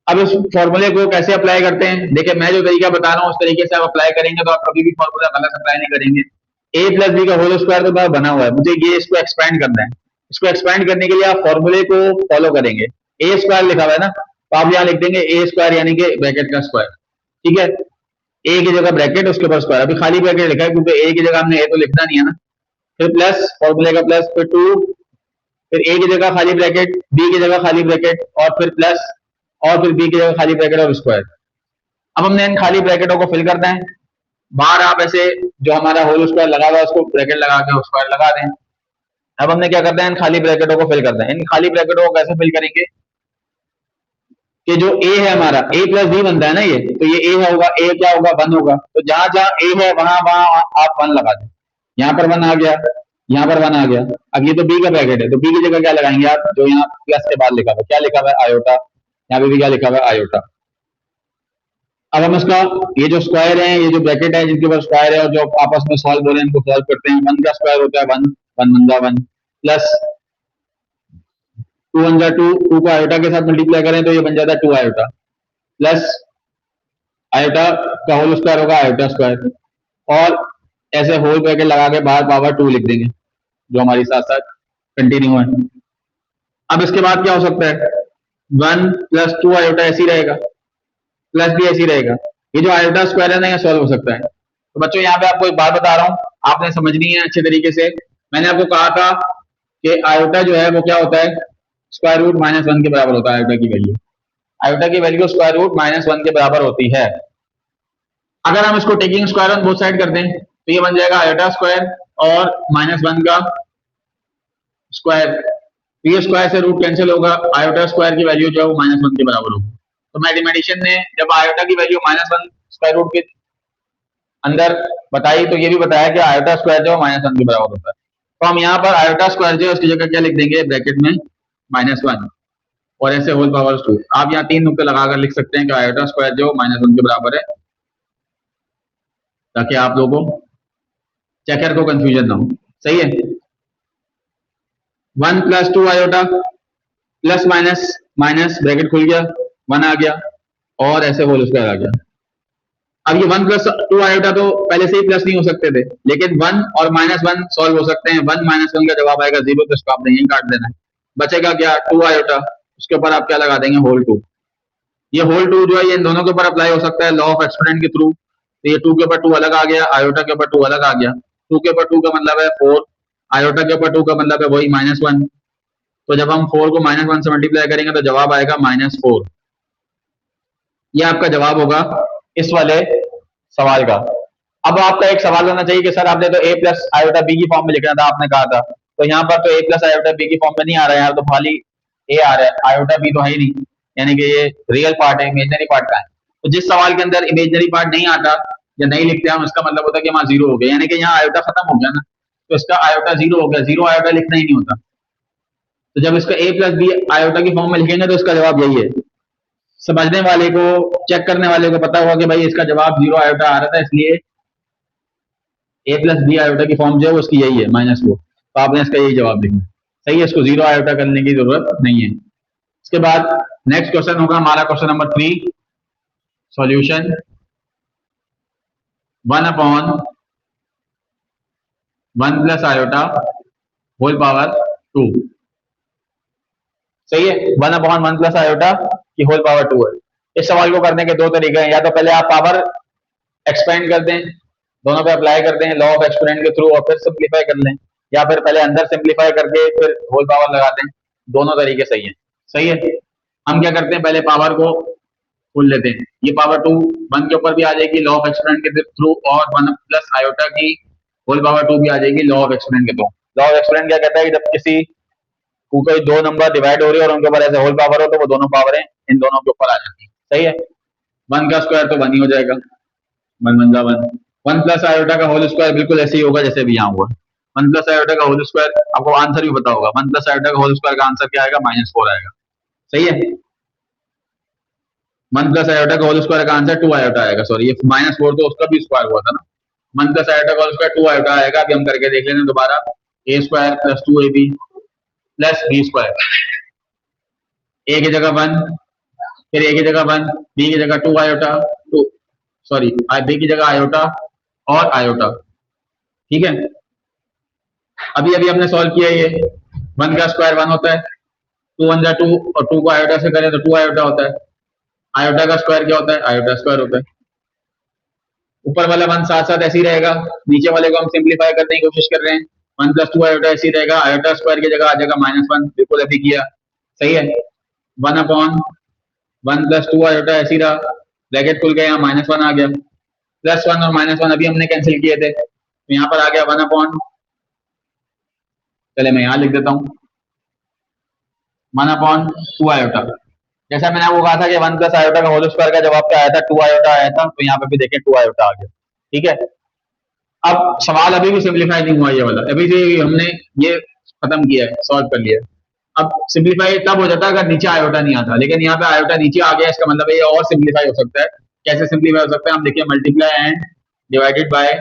अब इस फॉर्मूले को कैसे अप्लाई करते हैं, देखिए मैं जो तरीका बता रहा हूँ उस तरीके से आप अप्लाई करेंगे तो आप कभी भी फॉर्मूला गलत अप्लाई नहीं करेंगे। ए प्लस बी का होल स्क्वायर तो बाहर बना हुआ है, मुझे ये इसको एक्सपेंड करना है। इसको एक्सपेंड करने के लिए आप फॉर्मूले को फॉलो करेंगे। ए स्क्वायर लिखा हुआ है ना, तो आप यहाँ लिख देंगे ए स्क्वायर यानी कि ब्रैकेट का स्क्वायर। ठीक है। ए की जगह ब्रैकेट, उसके ऊपर स्क्वायर। अभी खाली ब्रैकेट लिखा है क्योंकि ए की जगह हमने ए तो लिखना नहीं है ना। फिर प्लस, फॉर्मूले का प्लस, फिर 2, फिर ए की जगह खाली ब्रैकेट, बी की जगह खाली ब्रैकेट, और फिर प्लस, और फिर बी की जगह खाली ब्रैकेट और स्क्वायर। अब हमने इन खाली ब्रैकेटों को फिल करना है। बाहर आप ऐसे जो हमारा होल स्क्वायर लगा हुआ है उसको ब्रैकेट लगा के स्क्वायर लगा दें। अब हमने क्या करना है, इन खाली ब्रैकेटों को फिल करना है। इन खाली ब्रैकेटों को कैसे फिल करेंगे कि जो ए है हमारा, ए प्लस बी बनता है ना ये, तो ये ए होगा, ए क्या होगा, 1 होगा। तो जहां जहां ए है वहां वहां आप 1 लगा दें। यहाँ पर 1 आ गया, यहाँ पर 1 आ गया। अब ये तो बी का ब्रैकेट है, तो बी की जगह क्या लगाएंगे आप, जो यहाँ प्लस के बाद लिखा हुआ है, क्या लिखा हुआ है, आयोटा। यहाँ पे भी क्या लिखा हुआ है, आयोटा। अब हम इसका ये जो स्क्वायर है, ये जो ब्रैकेट है जिनके ऊपर स्क्वायर है और जो आपस में सॉल्व हो रहे हैं इनको सॉल्व करते हैं। 1 का स्क्वायर होता है 1, 1 1 का 1, प्लस 2 1 जा 2, 2 को आयोटा के साथ मल्टीप्लाई करें तो ये बन जाता है 2 आयोटा, प्लस आयोटा का होल स्क्वायर होगा आयोटा स्क्वायर, और ऐसे होल ब्रैकेट लगा के बाहर पावर 2 लिख देंगे, जो हमारी साथ साथ कंटिन्यू है। अब इसके बाद क्या हो सकता है, 1 प्लस 2 आयोटा ऐसे ही रहेगा, प्लस भी ऐसे ही रहेगा। ये जो आयोटा स्क्वायर है ना, ये सॉल्व हो सकता है। तो बच्चों यहाँ पे आपको एक बात बता रहा हूँ, आपने समझनी है अच्छे तरीके से। मैंने आपको कहा था कि आयोटा जो है वो क्या होता है, स्क्वायर रूट -1 के बराबर होता है। आयोटा की वैल्यू, आयोटा की वैल्यू स्क्वायर रूट -1 के बराबर होती है। अगर हम इसको taking square on both side कर दें तो ये बन जाएगा आयोटा स्क्वायर और -1 का स्क्वायर। तो ये स्क्वायर से रूट कैंसिल होगा, आयोटा स्क्वायर की वैल्यू जो है वो -1 के बराबर होगी। तो मैथमेटिशियन ने जब आयोटा की वैल्यू -1 स्क्वायर रूट के अंदर बताई तो ये भी बताया कि आयोटा स्क्वायर जो है -1 के बराबर होता है। तो हम यहाँ पर आयोटा स्क्वायर जो है उसकी जगह क्या लिख देंगे, ब्रैकेट में -1 और ऐसे होल पावर 2। आप यहाँ 3 नुक्ते लगाकर लिख सकते हैं कि आयोटा स्क्वायर जो -1 के बराबर है, ताकि आप लोगों को चेकर को कंफ्यूजन ना हो। सही है। 1 plus 2 iota plus minus minus bracket खुल गया, 1 आ गया, और ऐसे होल स्क्वायर आ गया। अब ये 1 प्लस 2 आयोटा तो पहले से ही प्लस नहीं हो सकते थे, लेकिन 1 और -1 सॉल्व हो सकते हैं। 1 -1 का जवाब आएगा 0, तो इसको आपने यहीं काट देना है। बचेगा क्या, 2 आयोटा, उसके ऊपर आप क्या लगा देंगे, होल 2। ये होल 2 जो है ये इन दोनों के ऊपर अप्लाई हो सकता है लॉ ऑफ एक्सपोनेंट के थ्रू। तो ये 2 के ऊपर 2 अलग आ गया, आयोटा के ऊपर 2 अलग आ गया। 2 के ऊपर 2 का मतलब है 4, आयोटा के ऊपर 2 का मतलब है वही -1। तो जब हम 4 को -1 से मल्टीप्लाई करेंगे तो जवाब आएगा -4। ये आपका जवाब होगा इस वाले सवाल का। अब आपका एक सवाल होना चाहिए कि सर आपने तो ए प्लस आयोटा बी की फॉर्म में लिखना था, आपने कहा था, तो यहाँ पर तो ए प्लस आयोटा बी की फॉर्म में नहीं आ रहा है, यहाँ तो खाली ए आ रहा है, आयोटा बी तो है ही नहीं, यानी कि ये रियल पार्ट है, इमेजनरी पार्ट का है। तो जिस सवाल के अंदर इमेजनरी पार्ट नहीं आता या नहीं लिखते हम, इसका मतलब होता है कि वहाँ जीरो हो गया, यानी कि यहाँ आयोटा खत्म हो गया ना, तो इसका आयोटा जीरो हो गया, जीरो आयोटा लिखना ही नहीं होता। तो जब इसका ए प्लस बी आयोटा की फॉर्म में लिखेंगे तो इसका जवाब यही है। समझने वाले को, चेक करने वाले को पता होगा कि भाई इसका जवाब जीरो आयोटा आ रहा था, इसलिए ए प्लस बी आयोटा की फॉर्म जो है उसकी यही है -4, तो आपने इसका यही जवाब लिखना। सही है, इसको जीरो आयोटा करने की जरूरत नहीं है। इसके बाद नेक्स्ट क्वेश्चन होगा हमारा question number 3, solution 1/1 plus iota whole power 2। सही है, 1/1 प्लस आयोटा की होल पावर 2 है। इस सवाल को करने के दो तरीके हैं, या तो पहले आप पावर एक्सपेंड कर दें, दोनों पे अप्लाई कर दें लॉ ऑफ एक्सपोनेंट के थ्रू, और फिर सिंप्लीफाई कर लें, या फिर पहले अंदर सिंप्लीफाई करके फिर होल पावर लगा दें। दोनों तरीके सही है। सही है, हम क्या करते हैं, पहले पावर को खोल लेते हैं, ये पावर 2 1 के ऊपर भी आ जाएगी लॉ ऑफ एक्सपोनेंट के थ्रू, और 1 प्लस आयोटा की होल पावर 2 भी आ जाएगी लॉ ऑफ एक्सपोनेंट के थ्रू। लॉ ऑफ एक्सपोनेंट क्या कहता है कि जब किसी कोई दो नंबर डिवाइड हो रही है और उनके ऊपर ऐसे होल पावर हो, तो वो दोनों पावरें इन दोनों के ऊपर आ जाती है। सही है, 1 का स्क्वायर तो 1 ही हो जाएगा, 1 1 जा 1, 1 प्लस आयोटा का होल स्क्वायर बिल्कुल ऐसे ही होगा जैसे भी यहाँ हुआ। 1 प्लस आयोटा का होल स्क्वायर, आपको आंसर भी पता होगा, 1 प्लस आयोटा का होल स्क्वायर का आंसर क्या आएगा, -4 आएगा। सही है, 1 प्लस आयोटा का होल स्क्वायर का आंसर 2 आयोटा आएगा, सॉरी ये -4 तो उसका भी स्क्वायर हुआ था ना, 1 प्लस आयोटा का होल स्क्वायर 2 आयोटा आएगा। अभी हम करके देख लेते हैं दोबारा, A square plus 2ab plus B square, A की जगह 1, फिर ए की जगह 1, बी की जगह 2 आयोटा, टू सॉरी बी की जगह आयोटा और आयोटा। ठीक है, अभी अभी हमने सॉल्व किया, ये 1 का स्क्वायर 1 होता है, 2 1 जा 2, और 2 को आयोटा से करें तो 2 आयोटा होता है। आयोटा का स्क्वायर क्या होता है, आयोटा स्क्वायर होता है। ऊपर वाला 1 साथ साथ ऐसे ही रहेगा, नीचे वाले को हम सिंप्लीफाई करने की कोशिश कर रहे हैं, 1 प्लस 2 आयोटा ऐसे ही रहेगा, आयोटा स्क्वायर की जगह आ जाएगा -1, बिल्कुल अभी किया। सही है, 1/1 प्लस 2 आयोटा ऐसे ही रहा, ब्रैकेट खुल गया, यहाँ -1 आ गया, +1 और -1 अभी हमने कैंसिल किए थे, तो यहाँ पर आ गया 1/, चले मैं यहाँ लिख देता हूँ 1/2 आयोटा। जैसा मैंने आपको कहा था कि 1 प्लस आयोटा का होल स्क्वायर का जवाब क्या आया था, 2 आयोटा आया था, तो यहाँ पे भी देखें 2 आयोटा आ गया। ठीक है, अब सवाल अभी भी सिंप्लीफाई नहीं हुआ ये वाला, अभी से हमने ये खत्म किया है, सॉल्व कर लिया है। अब सिंप्लीफाई तब हो जाता है अगर नीचे आयोटा नहीं आता, लेकिन यहाँ पे आयोटा नीचे आ गया, इसका मतलब ये और सिंप्लीफाई हो सकता है। कैसे सिंप्लीफाई हो सकता है, हम देखिए, multiply and divided by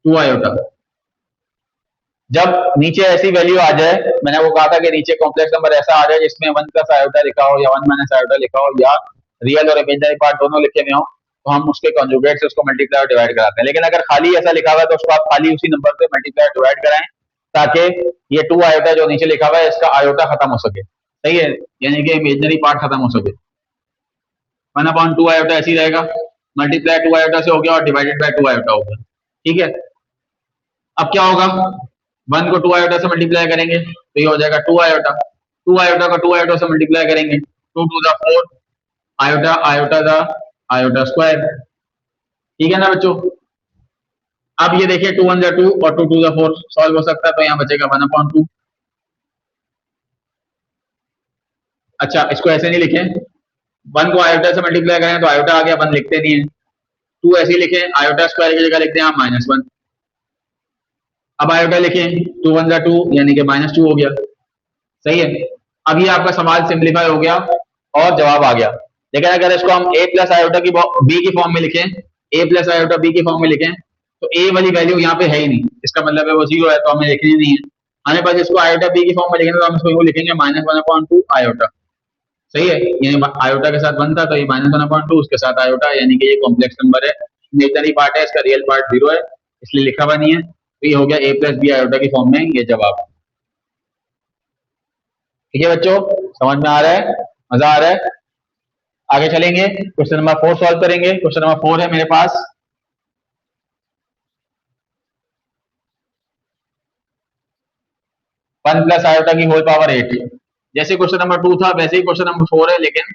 2 iota. जब नीचे ऐसी वैल्यू आ जाए, मैंने वो कहा था कि नीचे कॉम्प्लेक्स नंबर ऐसा आ जाए जिसमें 1 प्लस आयोटा लिखा हो या 1 माइनस आयोटा लिखा हो, या रियल और इमेजिनरी पार्ट दोनों लिखे हुए हो, तो हम उसके कॉन्जुगेट से उसको मल्टीप्लाई और डिवाइड कराते हैं। लेकिन अगर खाली ऐसा लिखा हुआ है तो उसको आप खाली उसी नंबर से मल्टीप्लाई और डिवाइड कराएं, ताकि ये 2 आयोटा जो नीचे लिखा हुआ है इसका आयोटा खत्म हो सके। सही है, यानी कि इमेजिनरी पार्ट खत्म हो सके। 1/2 आयोटा ऐसे ही रहेगा, मल्टीप्लाई 2 आयोटा से हो गया और डिवाइडेड बाय 2 आयोटा हो गया। ठीक है, अब क्या होगा, 1 को 2 आयोटा से मल्टीप्लाई करेंगे तो ये हो जाएगा 2 आयोटा, 2 आयोटा को 2 आयोटा से मल्टीप्लाई करेंगे, 2 2 दा 4, आयोटा आयोटा दा आयोटा स्क्वायर। ठीक है ना बच्चों, अब ये देखिए 2 1 जा 2 और 2 2 जा 4 सॉल्व हो सकता है, तो यहाँ बचेगा 1/2। अच्छा, इसको ऐसे नहीं लिखें, 1 को आयोटा से मल्टीप्लाई करें तो आयोटा आ गया, 1 लिखते नहीं है, 2 ऐसे ही लिखें, आयोटा स्क्वायर की जगह लिखते हैं -1। अब आयोटा लिखें, 2 1 जा 2 यानी कि -2 हो गया। सही है, अब ये आपका सवाल सिंप्लीफाई हो गया और जवाब आ गया। लेकिन अगर इसको हम a प्लस आयोटा की बी की फॉर्म में लिखें, a प्लस आयोटा बी की फॉर्म में लिखें, तो a वाली वैल्यू यहाँ पे है ही नहीं, इसका मतलब है वो जीरो है, तो हमें लिखनी नहीं है। हमें पास इसको आयोटा बी की फॉर्म में लिखेंगे तो हम इसको लिखेंगे -1/2 आयोटा। सही है, यानी आयोटा के साथ 1 था तो ये -1/2, उसके साथ आयोटा, यानी कि ये कॉम्प्लेक्स नंबर है, इमेजिनरी पार्ट है, इसका रियल पार्ट 0 है, इसलिए लिखा हुआ नहीं है। तो ये हो गया a प्लस बी आयोटा की फॉर्म में ये जवाब। ठीक है बच्चों, समझ में आ रहा है, मजा आ रहा है। आगे चलेंगे, क्वेश्चन नंबर 4 सॉल्व करेंगे। क्वेश्चन नंबर 4 है मेरे पास, 1 प्लस आयोटा की होल पावर 8। जैसे क्वेश्चन नंबर 2 था वैसे ही क्वेश्चन नंबर 4 है, लेकिन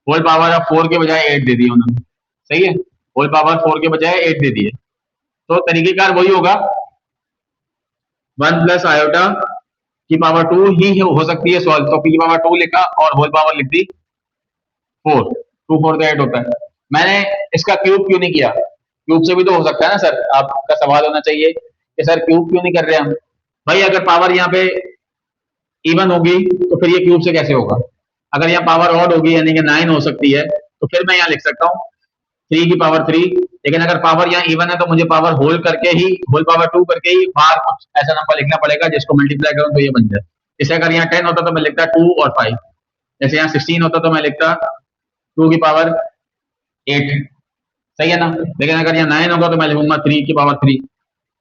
होल पावर अब 4 के बजाय 8 दे दी उन्होंने। सही है, होल पावर 4 के बजाय 8 दे दी है। तो तरीकेकार वही होगा, 1 प्लस आयोटा की पावर 2 ही हो सकती है सॉल्व, तो पी की पावर 2 लिखा और होल पावर लिख दी 4, 2 4 8 होता है। मैंने इसका क्यूब क्यों नहीं किया? क्यूब से भी तो हो सकता है ना सर, आपका सवाल होना चाहिए कि सर क्यूब क्यों नहीं कर रहे हम? भाई अगर पावर यहाँ पे इवन होगी तो फिर ये क्यूब से कैसे होगा? अगर यहाँ पावर ऑड होगी यानी कि 9 हो सकती है, तो फिर मैं यहाँ लिख सकता हूँ 3 की पावर 3, लेकिन अगर पावर यहाँ इवन है तो मुझे पावर होल करके ही, होल पावर 2 करके ही बाहर कुछ ऐसा नंबर लिखना पड़ेगा जिसको मल्टीप्लाई करूँ तो ये बन जाए। जैसे अगर यहाँ 10 होता तो मैं लिखता 2 और 5, जैसे यहाँ 16 होता तो मैं लिखता 2 की पावर 8, सही है ना? लेकिन अगर यहाँ 9 होगा तो मैं लिखूंगा 3 की पावर 3।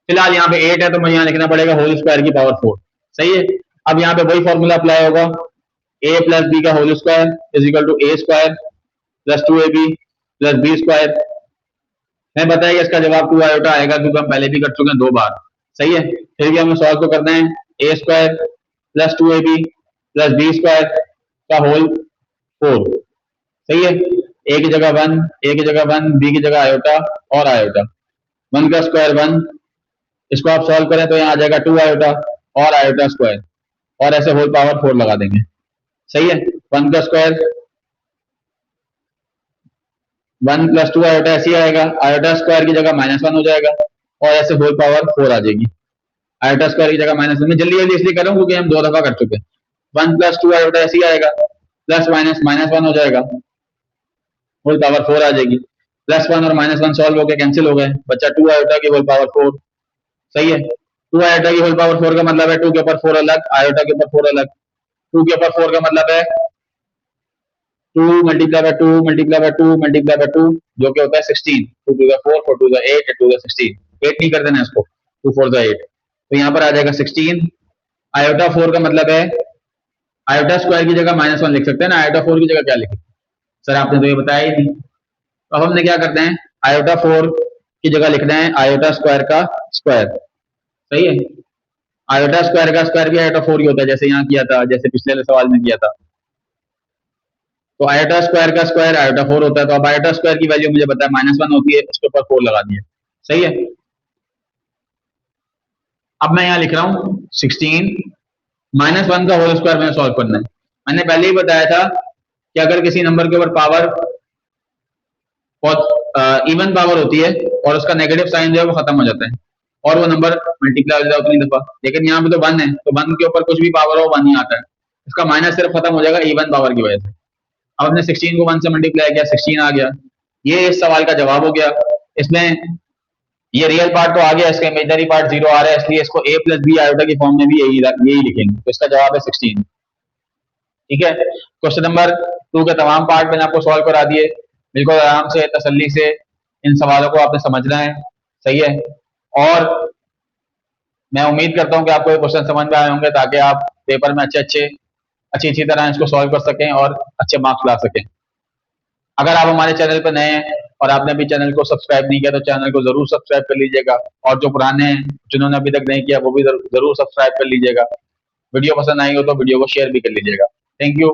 फिलहाल यहाँ पे 8 है तो मैं यहाँ लिखना पड़ेगा होल स्क्वायर की पावर 4, सही है। अब यहाँ पे वही फॉर्मूला अप्लाई होगा, a प्लस बी का whole square is equal to A square plus 2ab plus B square. मैं बताया इसका जवाब 2 आयोटा आएगा क्योंकि हम पहले भी कर चुके हैं 2 बार, सही है। फिर भी हमें सॉल्व तो करना है, A square plus 2ab plus B square का होल 4, सही है। ए की जगह 1, ए की जगह 1, बी की जगह आयोटा और आयोटा, 1 का स्क्वायर 1, इसको आप सॉल्व करें तो यहाँ आ जाएगा 2 आयोटा और आयोटा स्क्वायर, और ऐसे होल पावर 4 लगा देंगे, सही है। 1 का स्क्वायर 1 प्लस 2 आयोटा ऐसे ही आएगा, आयोटा स्क्वायर की जगह -1 हो जाएगा और ऐसे होल पावर 4 आ जाएगी। आयोटा स्क्वायर की जगह -1 में जल्दी जल्दी इसलिए करूँ क्योंकि हम 2 दफा कर चुके हैं। 1 प्लस 2 आयोटा ऐसे ही आएगा, प्लस माइनस -1 हो जाएगा, होल पावर 4 आ जाएगी। प्लस 1 और -1 सॉल्व हो गए, कैंसिल हो गए, बच्चा 2 आयोटा की होल पावर 4, सही है। 2 आयोटा की होल पावर 4 का मतलब है 2 के ऊपर 4 अलग, आयोटा के ऊपर 4 अलग। 2 के ऊपर 4 का मतलब है 2 multiply by 2 multiply by 2 multiply by 2 जो कि होता है 16, 2 to the 4, 4 to the 8, 8 to the 16, 8 नहीं कर देना इसको, 2 4 द 8, तो यहाँ पर आ जाएगा 16। आयोटा 4 का मतलब है, आयोटा स्क्वायर की जगह -1 लिख सकते हैं ना, आयोटा 4 की जगह क्या लिखें? सर आपने तो ये बताया ही नहीं। तो अब हमने क्या करते हैं, आयोटा 4 की जगह लिखना है आयोटा स्क्वायर का स्क्वायर, सही है। आयोटा स्क्वायर का स्क्वायर भी आयोटा 4 ही होता है, जैसे यहाँ किया था, जैसे पिछले सवाल में किया था। तो आयोटा स्क्वायर का स्क्वायर आयोटा 4 होता है, तो अब आयोटा स्क्वायर की वैल्यू मुझे पता है -1 होती है, उसके ऊपर 4 लगा दिया, सही है। अब मैं यहाँ लिख रहा हूँ 16 -1 का होल स्क्वायर में सॉल्व करना है। मैंने पहले ही बताया था कि अगर किसी नंबर के ऊपर पावर बहुत इवन पावर होती है और उसका नेगेटिव साइन जो है वो खत्म हो जाता है और वो नंबर मल्टीप्लाई हो जाता है उतनी दफा, लेकिन यहाँ पे तो 1 है तो 1 के ऊपर कुछ भी पावर हो 1 ही आता है, इसका माइनस सिर्फ खत्म हो जाएगा इवन पावर की वजह से। अब हमने 16 को 1 से मल्टीप्लाई किया, 16 आ गया, ये इस सवाल का जवाब हो गया। इसमें ये रियल पार्ट तो आ गया, इसका इमेजनरी पार्ट 0 आ रहा है, इसलिए इसको a प्लस बी आयोटा की फॉर्म में भी यही लिखेंगे, तो इसका जवाब है 16, ठीक है। क्वेश्चन नंबर 2 के तमाम पार्ट मैंने आपको सॉल्व करा दिए, बिल्कुल आराम से तसल्ली से इन सवालों को आपने समझना है, सही है। और मैं उम्मीद करता हूँ कि आपको ये क्वेश्चन समझ में आए होंगे ताकि आप पेपर में अच्छी तरह इसको सॉल्व कर सकें और अच्छे मार्क्स ला सकें। अगर आप हमारे चैनल पर नए हैं और आपने अभी चैनल को सब्सक्राइब नहीं किया तो चैनल को जरूर सब्सक्राइब कर लीजिएगा, और जो पुराने हैं जिन्होंने अभी तक नहीं किया वो भी जरूर सब्सक्राइब कर लीजिएगा। वीडियो पसंद आई हो तो वीडियो को शेयर भी कर लीजिएगा। Thank you.